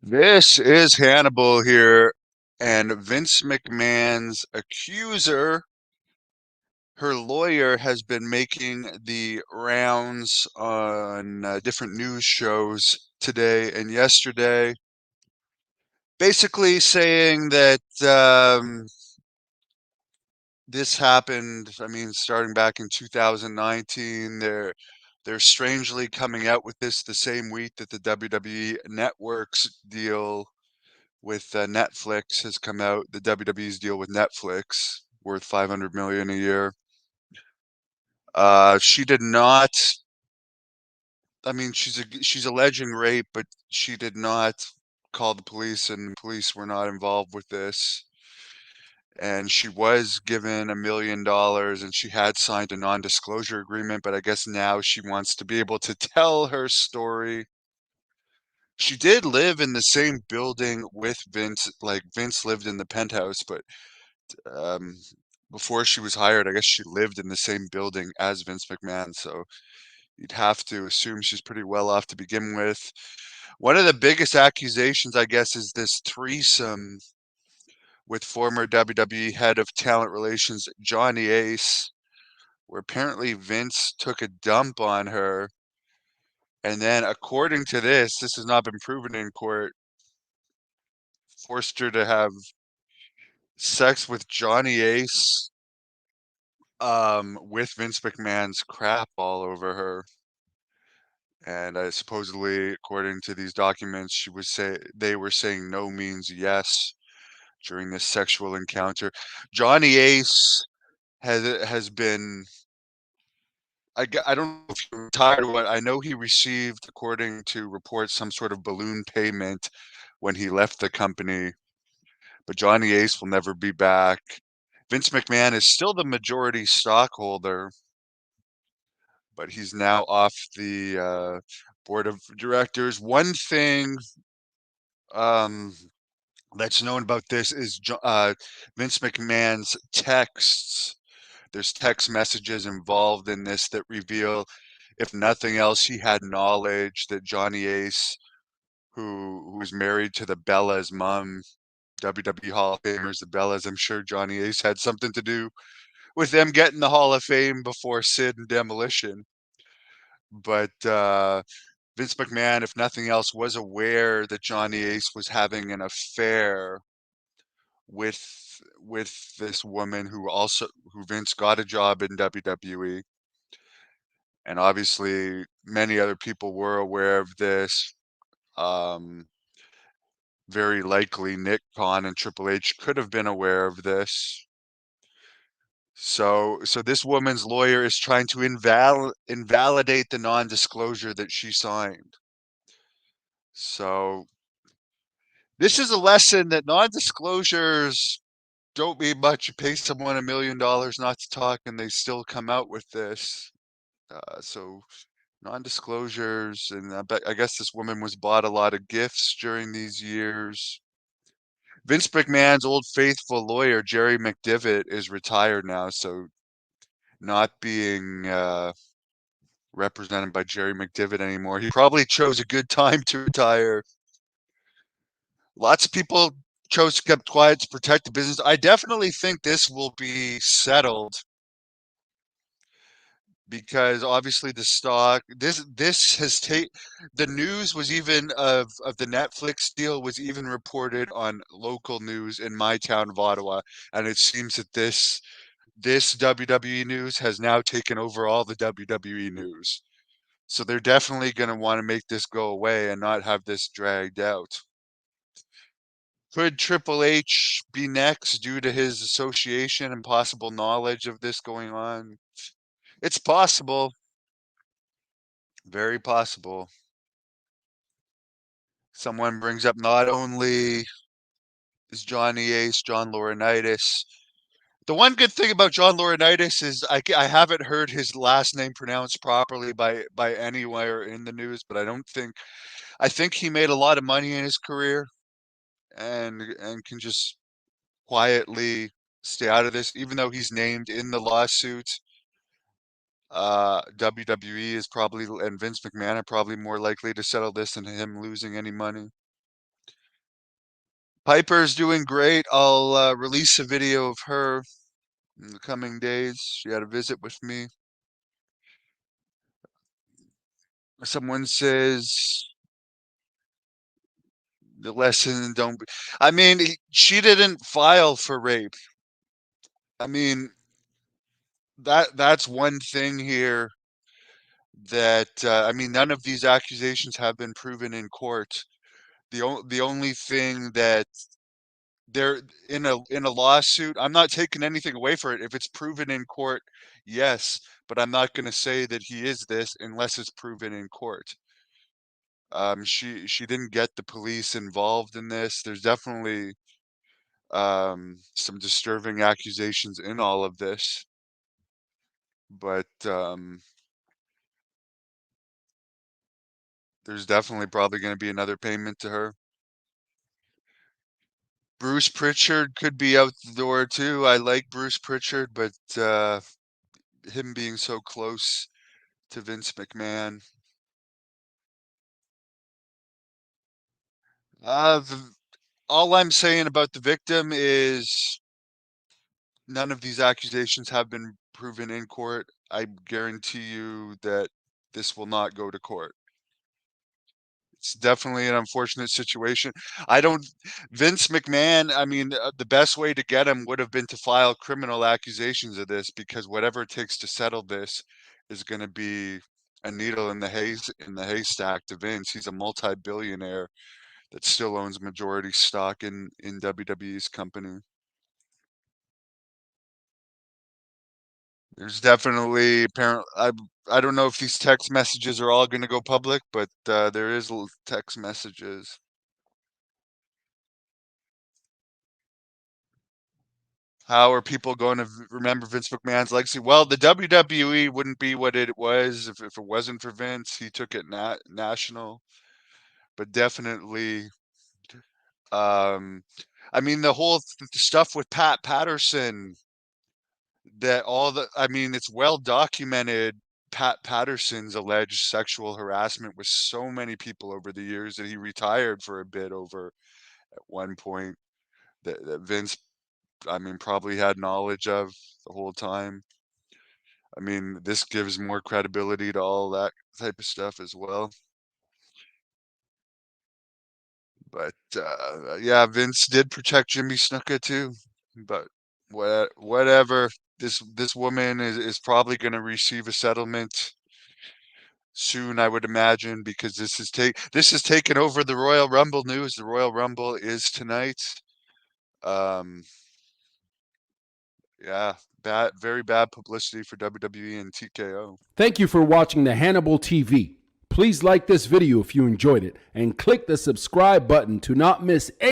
This is Hannibal here, and Vince McMahon's accuser, her lawyer, has been making the rounds on different news shows today and yesterday, basically saying that this happened. I mean, starting back in 2019, they're strangely coming out with this the same week that the WWE Network's deal with Netflix has come out. The WWE's deal with Netflix, worth 500 million a year. She did not. I mean, she's alleging rape, but she did not call the police, and the police were not involved with this. And she was given $1 million, and she had signed a non-disclosure agreement. But I guess now she wants to be able to tell her story. She did live in the same building with Vince. Like Vince lived in the penthouse, but um, before she was hired, I guess she lived in the same building as Vince McMahon, so you'd have to assume she's pretty well off to begin with. One of the biggest accusations, I guess, is this threesome with former WWE head of talent relations Johnny Ace, where apparently Vince took a dump on her, and then, according to this has not been proven in court, forced her to have sex with Johnny Ace with Vince McMahon's crap all over her. And supposedly, according to these documents, they were saying no means yes during this sexual encounter. Johnny Ace has been. I don't know if he retired or what. I know he received, according to reports, some sort of balloon payment when he left the company. But Johnny Ace will never be back. Vince McMahon is still the majority stockholder, but he's now off the board of directors. One thing um, that's known about this is Vince McMahon's texts. There's text messages involved in this that reveal, if nothing else, he had knowledge that Johnny Ace, who was married to the Bella's mom, WWE Hall of Famers, the Bellas. I'm sure Johnny Ace had something to do with them getting the Hall of Fame before Sid and Demolition. But Vince McMahon, if nothing else, was aware that Johnny Ace was having an affair with this woman who Vince got a job in WWE. And obviously many other people were aware of this. Um, Very likely Nick Khan and Triple H could have been aware of this. So this woman's lawyer is trying to invalidate the non-disclosure that she signed. So this is a lesson that non-disclosures don't mean much. You pay someone $1 million not to talk, and they still come out with this. So non-disclosures, and I guess this woman was bought a lot of gifts during these years. Vince McMahon's old faithful lawyer, Jerry McDevitt, is retired now, so not being represented by Jerry McDevitt anymore. He probably chose a good time to retire. Lots of people chose to keep quiet to protect the business. I definitely think this will be settled because obviously the stock this has taken the news was even of the Netflix deal was even reported on local news in my town of Ottawa, and it seems that this WWE news has now taken over all the WWE news. So they're definitely going to want to make this go away and not have this dragged out. Could Triple H be next due to his association and possible knowledge of this going on? It's possible, very possible. Someone brings up not only is Johnny Ace, John Laurinaitis. The one good thing about John Laurinaitis is I haven't heard his last name pronounced properly by anywhere in the news, but I think he made a lot of money in his career and can just quietly stay out of this, even though he's named in the lawsuit. WWE is probably and Vince McMahon are probably more likely to settle this than him losing any money. Piper's doing great. I'll release a video of her in the coming days. She had a visit with me. Someone says the lesson don't be, I mean, she didn't file for rape. I mean, that's one thing here that I mean, none of these accusations have been proven in court. The only thing that they're in a lawsuit, I'm not taking anything away for it. If it's proven in court, yes, but I'm not going to say that he is this unless it's proven in court. She didn't get the police involved in this. There's definitely some disturbing accusations in all of this, but there's definitely probably going to be another payment to her. Bruce Pritchard could be out the door too. I like Bruce Pritchard, but him being so close to Vince McMahon. All I'm saying about the victim is none of these accusations have been proven in court. I guarantee you that this will not go to court. It's definitely an unfortunate situation. I don't, Vince McMahon, I mean, the best way to get him would have been to file criminal accusations of this because whatever it takes to settle this is going to be a needle in the haystack to Vince. He's a multi-billionaire that still owns majority stock in WWE's company. There's definitely apparent. I don't know if these text messages are all going to go public, but there is text messages. How are people going to remember Vince McMahon's legacy? Well, the WWE wouldn't be what it was if it wasn't for Vince. He took it national, but definitely. Um, I mean, the whole stuff with Pat Patterson, that all the, I mean, it's well documented. Pat Patterson's alleged sexual harassment with so many people over the years that he retired for a bit over at one point that Vince, I mean, probably had knowledge of the whole time. I mean, this gives more credibility to all that type of stuff as well. But yeah, Vince did protect Jimmy Snuka too. But whatever. This woman is probably going to receive a settlement soon, I would imagine, because this is taken over the Royal Rumble news. The Royal Rumble is tonight. Um, yeah, very bad publicity for WWE and TKO. Thank you for watching the Hannibal TV. Please like this video if you enjoyed it and click the subscribe button to not miss any